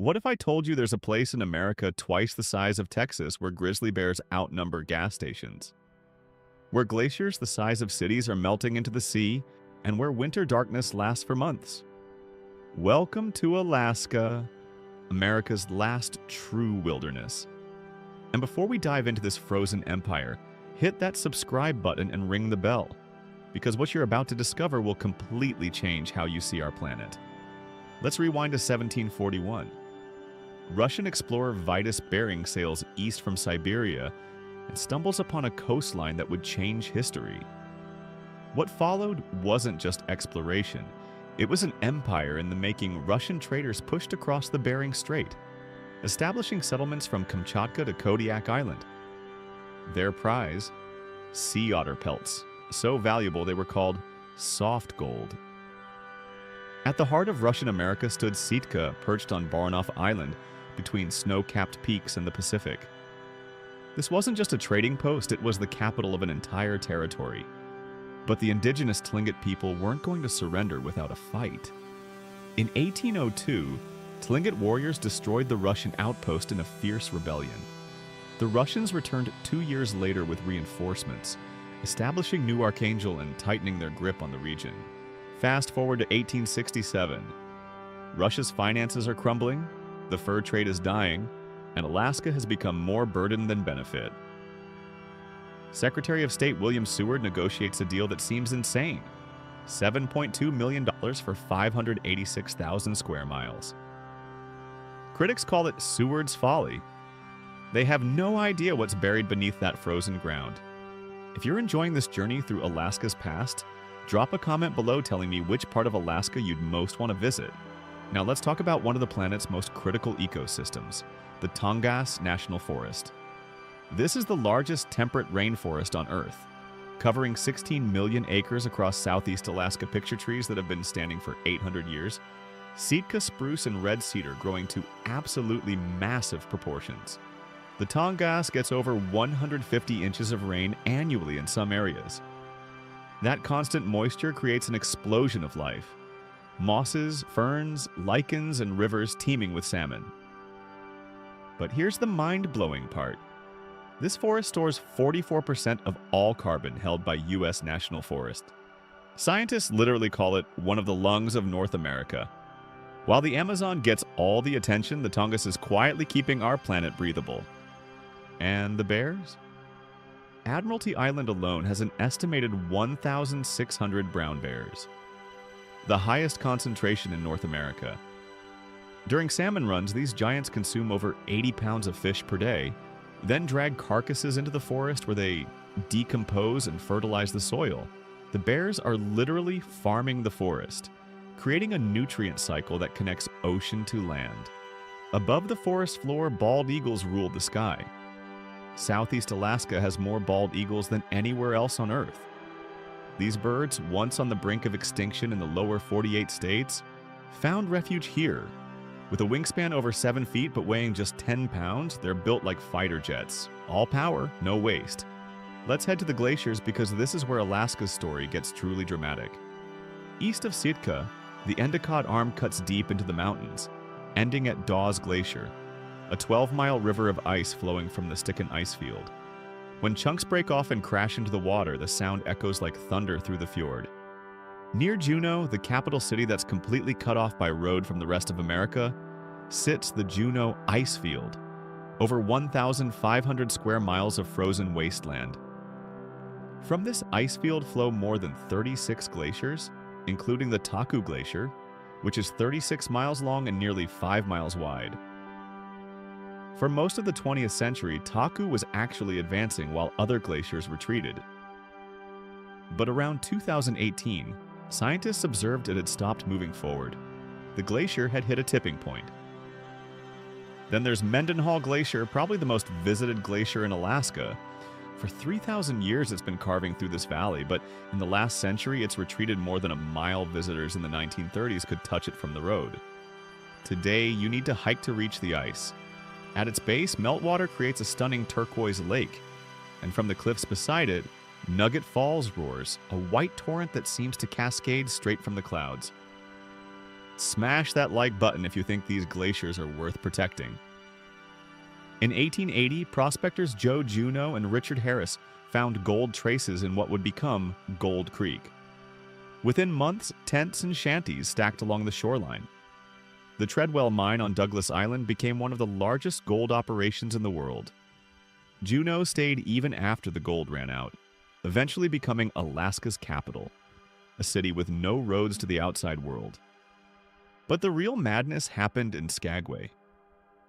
What if I told you there's a place in America twice the size of Texas where grizzly bears outnumber gas stations? Where glaciers the size of cities are melting into the sea, and where winter darkness lasts for months? Welcome to Alaska, America's last true wilderness. And before we dive into this frozen empire, hit that subscribe button and ring the bell, because what you're about to discover will completely change how you see our planet. Let's rewind to 1741. Russian explorer Vitus Bering sails east from Siberia and stumbles upon a coastline that would change history. What followed wasn't just exploration. It was an empire in the making. Russian traders pushed across the Bering Strait, establishing settlements from Kamchatka to Kodiak Island. Their prize? Sea otter pelts, so valuable they were called soft gold. At the heart of Russian America stood Sitka, perched on Baranof Island, between snow-capped peaks and the Pacific. This wasn't just a trading post, it was the capital of an entire territory. But the indigenous Tlingit people weren't going to surrender without a fight. In 1802, Tlingit warriors destroyed the Russian outpost in a fierce rebellion. The Russians returned 2 years later with reinforcements, establishing New Archangel and tightening their grip on the region. Fast forward to 1867. Russia's finances are crumbling, the fur trade is dying, and Alaska has become more burden than benefit. Secretary of State William Seward negotiates a deal that seems insane: $7.2 million for 586,000 square miles. Critics call it Seward's folly. They have no idea what's buried beneath that frozen ground. If you're enjoying this journey through Alaska's past, drop a comment below telling me which part of Alaska you'd most want to visit. Now let's talk about one of the planet's most critical ecosystems, the Tongass National Forest. This is the largest temperate rainforest on Earth, covering 16 million acres across southeast Alaska. Picture trees that have been standing for 800 years. Sitka spruce and red cedar growing to absolutely massive proportions. The Tongass gets over 150 inches of rain annually in some areas. That constant moisture creates an explosion of life. Mosses, ferns, lichens, and rivers teeming with salmon. But here's the mind-blowing part. This forest stores 44% of all carbon held by U.S. national forest. Scientists literally call it one of the lungs of North America. While the Amazon gets all the attention, the Tongass is quietly keeping our planet breathable. And the bears? Admiralty Island alone has an estimated 1,600 brown bears, the highest concentration in North America. During salmon runs, these giants consume over 80 pounds of fish per day, then drag carcasses into the forest where they decompose and fertilize the soil. The bears are literally farming the forest, creating a nutrient cycle that connects ocean to land. Above the forest floor, bald eagles rule the sky. Southeast Alaska has more bald eagles than anywhere else on Earth. These birds, once on the brink of extinction in the lower 48 states, found refuge here. With a wingspan over 7 feet but weighing just 10 pounds, they're built like fighter jets. All power, no waste. Let's head to the glaciers because this is where Alaska's story gets truly dramatic. East of Sitka, the Endicott Arm cuts deep into the mountains, ending at Dawes Glacier, a 12-mile river of ice flowing from the Stikkan ice field. When chunks break off and crash into the water, the sound echoes like thunder through the fjord. Near Juneau, the capital city that's completely cut off by road from the rest of America, sits the Juneau Ice Field, over 1,500 square miles of frozen wasteland. From this ice field flow more than 36 glaciers, including the Taku Glacier, which is 36 miles long and nearly 5 miles wide. For most of the 20th century, Taku was actually advancing while other glaciers retreated. But around 2018, scientists observed it had stopped moving forward. The glacier had hit a tipping point. Then there's Mendenhall Glacier, probably the most visited glacier in Alaska. For 3,000 years it's been carving through this valley, but in the last century it's retreated more than a mile. Visitors in the 1930s could touch it from the road. Today, you need to hike to reach the ice. At its base, meltwater creates a stunning turquoise lake, and from the cliffs beside it, Nugget Falls roars, a white torrent that seems to cascade straight from the clouds. Smash that like button if you think these glaciers are worth protecting. In 1880, prospectors Joe Juneau and Richard Harris found gold traces in what would become Gold Creek. Within months, tents and shanties stacked along the shoreline. The Treadwell mine on Douglas Island became one of the largest gold operations in the world. Juneau stayed even after the gold ran out, eventually becoming Alaska's capital, a city with no roads to the outside world. But the real madness happened in Skagway.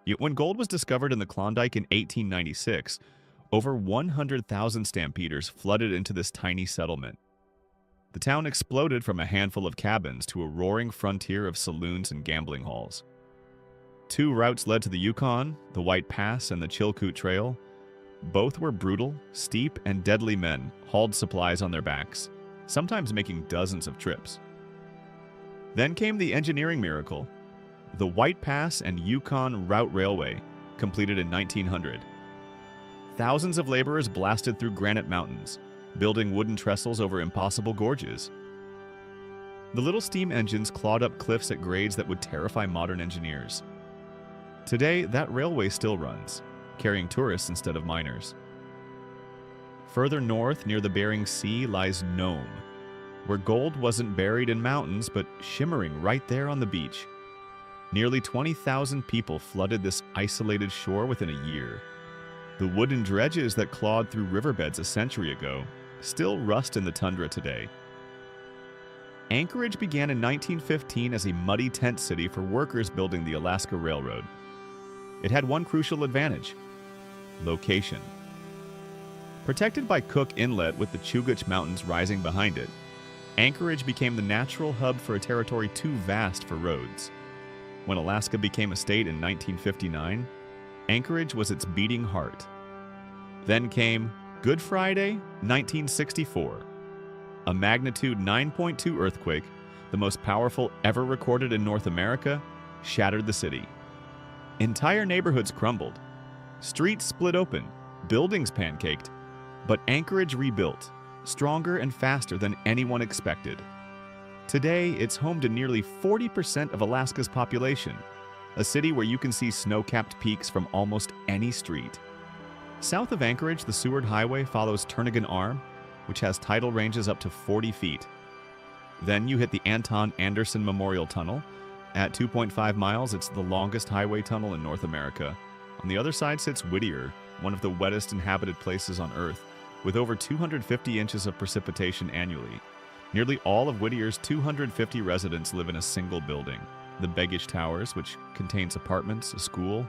Yet when gold was discovered in the Klondike in 1896, over 100,000 stampeders flooded into this tiny settlement. The town exploded from a handful of cabins to a roaring frontier of saloons and gambling halls. 2 routes led to the Yukon, the White Pass and the Chilkoot Trail. Both were brutal, steep, and deadly men hauled supplies on their backs, sometimes making dozens of trips. Then came the engineering miracle, the White Pass and Yukon Route Railway, completed in 1900. Thousands of laborers blasted through granite mountains, building wooden trestles over impossible gorges. The little steam engines clawed up cliffs at grades that would terrify modern engineers. Today, that railway still runs, carrying tourists instead of miners. Further north, near the Bering Sea, lies Nome, where gold wasn't buried in mountains but shimmering right there on the beach. Nearly 20,000 people flooded this isolated shore within a year. The wooden dredges that clawed through riverbeds a century ago still rust in the tundra today. Anchorage began in 1915 as a muddy tent city for workers building the Alaska Railroad. It had one crucial advantage: location. Protected by Cook Inlet with the Chugach Mountains rising behind it, Anchorage became the natural hub for a territory too vast for roads. When Alaska became a state in 1959, Anchorage was its beating heart. Then came Good Friday, 1964. A magnitude 9.2 earthquake, the most powerful ever recorded in North America, shattered the city. Entire neighborhoods crumbled. Streets split open, buildings pancaked, but Anchorage rebuilt, stronger and faster than anyone expected. Today, it's home to nearly 40% of Alaska's population, a city where you can see snow-capped peaks from almost any street. South of Anchorage, the Seward Highway follows Turnagain Arm, which has tidal ranges up to 40 feet. Then you hit the Anton Anderson Memorial Tunnel. At 2.5 miles, it's the longest highway tunnel in North America. On the other side sits Whittier, one of the wettest inhabited places on Earth, with over 250 inches of precipitation annually. Nearly all of Whittier's 250 residents live in a single building, the Beggish Towers, which contains apartments, a school,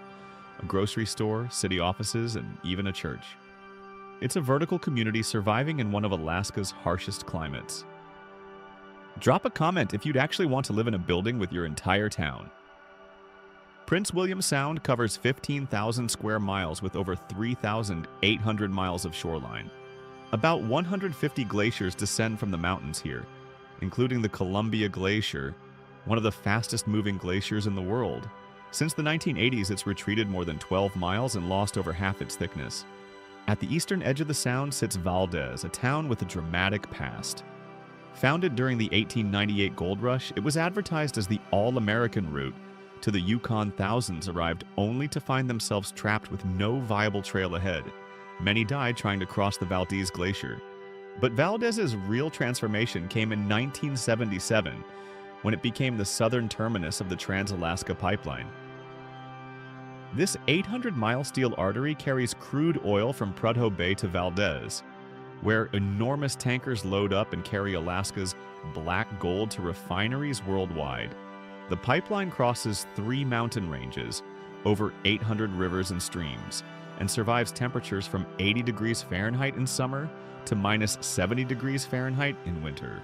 a grocery store, city offices, and even a church. It's a vertical community surviving in one of Alaska's harshest climates. Drop a comment if you'd actually want to live in a building with your entire town. Prince William Sound covers 15,000 square miles with over 3,800 miles of shoreline. About 150 glaciers descend from the mountains here, including the Columbia Glacier, one of the fastest moving glaciers in the world. Since the 1980s, it's retreated more than 12 miles and lost over half its thickness. At the eastern edge of the sound sits Valdez, a town with a dramatic past. Founded during the 1898 gold rush, it was advertised as the all-American route to the Yukon. Thousands arrived only to find themselves trapped with no viable trail ahead. Many died trying to cross the Valdez Glacier. But Valdez's real transformation came in 1977, when it became the southern terminus of the Trans-Alaska Pipeline. This 800-mile steel artery carries crude oil from Prudhoe Bay to Valdez, where enormous tankers load up and carry Alaska's black gold to refineries worldwide. The pipeline crosses 3 mountain ranges, over 800 rivers and streams, and survives temperatures from 80 degrees Fahrenheit in summer to minus 70 degrees Fahrenheit in winter.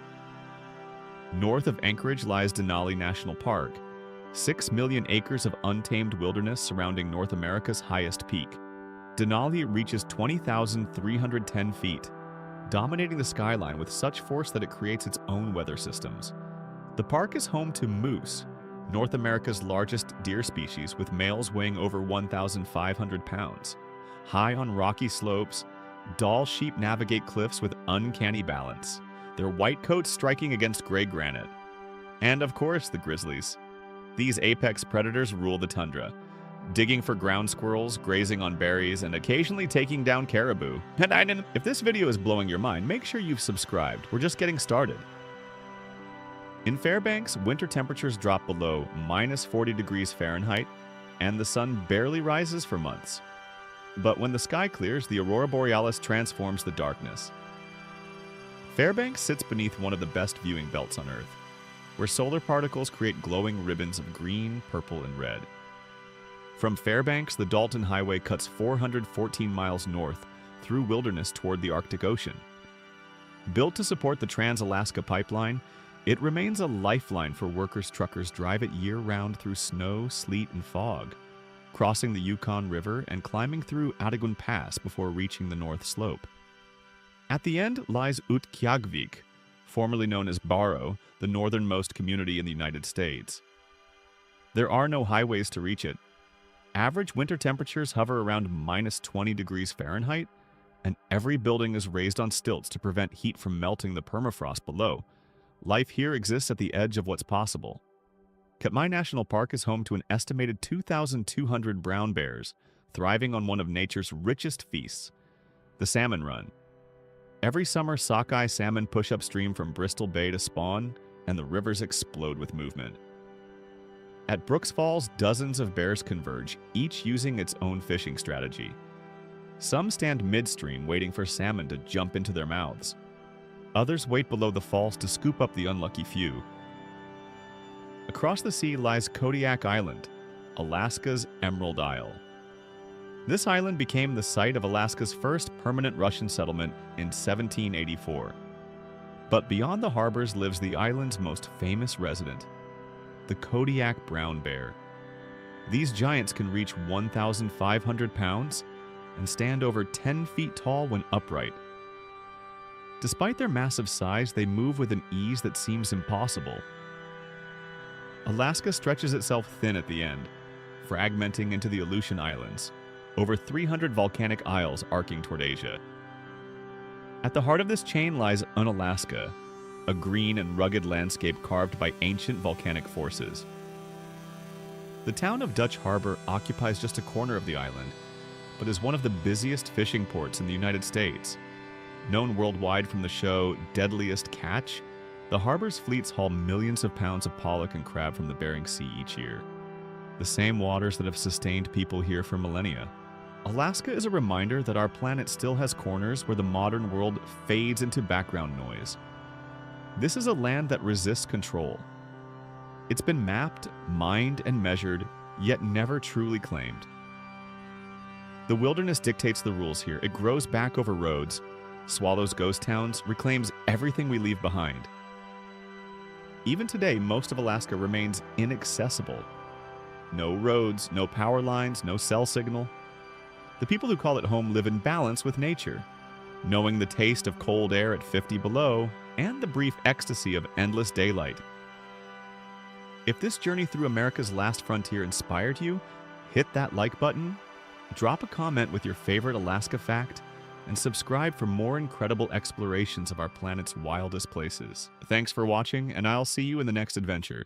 North of Anchorage lies Denali National Park, 6 million acres of untamed wilderness surrounding North America's highest peak. Denali reaches 20,310 feet, dominating the skyline with such force that it creates its own weather systems. The park is home to moose, North America's largest deer species, with males weighing over 1,500 pounds. High on rocky slopes, Dall sheep navigate cliffs with uncanny balance, their white coats striking against gray granite. And of course, the grizzlies. These apex predators rule the tundra, digging for ground squirrels, grazing on berries, and occasionally taking down caribou. And if this video is blowing your mind, make sure you've subscribed. We're just getting started. In Fairbanks, winter temperatures drop below -40 degrees Fahrenheit, and the sun barely rises for months. But when the sky clears, the aurora borealis transforms the darkness. Fairbanks sits beneath one of the best viewing belts on Earth, where solar particles create glowing ribbons of green, purple, and red. From Fairbanks, the Dalton Highway cuts 414 miles north through wilderness toward the Arctic Ocean. Built to support the Trans-Alaska Pipeline, it remains a lifeline for workers truckers drive it year-round through snow, sleet, and fog, crossing the Yukon River and climbing through Adagun Pass before reaching the North Slope. At the end lies Utqiagvik, formerly known as Barrow, the northernmost community in the United States. There are no highways to reach it. Average winter temperatures hover around -20 degrees Fahrenheit, and every building is raised on stilts to prevent heat from melting the permafrost below. Life here exists at the edge of what's possible. Katmai National Park is home to an estimated 2,200 brown bears, thriving on one of nature's richest feasts, the salmon run. Every summer, sockeye salmon push upstream from Bristol Bay to spawn, and the rivers explode with movement. At Brooks Falls, dozens of bears converge, each using its own fishing strategy. Some stand midstream waiting for salmon to jump into their mouths. Others wait below the falls to scoop up the unlucky few. Across the sea lies Kodiak Island, Alaska's Emerald Isle. This island became the site of Alaska's first permanent Russian settlement in 1784. But beyond the harbors lives the island's most famous resident, the Kodiak brown bear. These giants can reach 1,500 pounds and stand over 10 feet tall when upright. Despite their massive size, they move with an ease that seems impossible. Alaska stretches itself thin at the end, fragmenting into the Aleutian Islands, over 300 volcanic isles arcing toward Asia. At the heart of this chain lies Unalaska, a green and rugged landscape carved by ancient volcanic forces. The town of Dutch Harbor occupies just a corner of the island, but is one of the busiest fishing ports in the United States. Known worldwide from the show Deadliest Catch, the harbor's fleets haul millions of pounds of pollock and crab from the Bering Sea each year. The same waters that have sustained people here for millennia. Alaska is a reminder that our planet still has corners where the modern world fades into background noise. This is a land that resists control. It's been mapped, mined, and measured, yet never truly claimed. The wilderness dictates the rules here. It grows back over roads, swallows ghost towns, reclaims everything we leave behind. Even today, most of Alaska remains inaccessible. No roads, no power lines, no cell signal. The people who call it home live in balance with nature, knowing the taste of cold air at 50 below and the brief ecstasy of endless daylight. If this journey through America's last frontier inspired you, hit that like button, drop a comment with your favorite Alaska fact, and subscribe for more incredible explorations of our planet's wildest places. Thanks for watching, and I'll see you in the next adventure.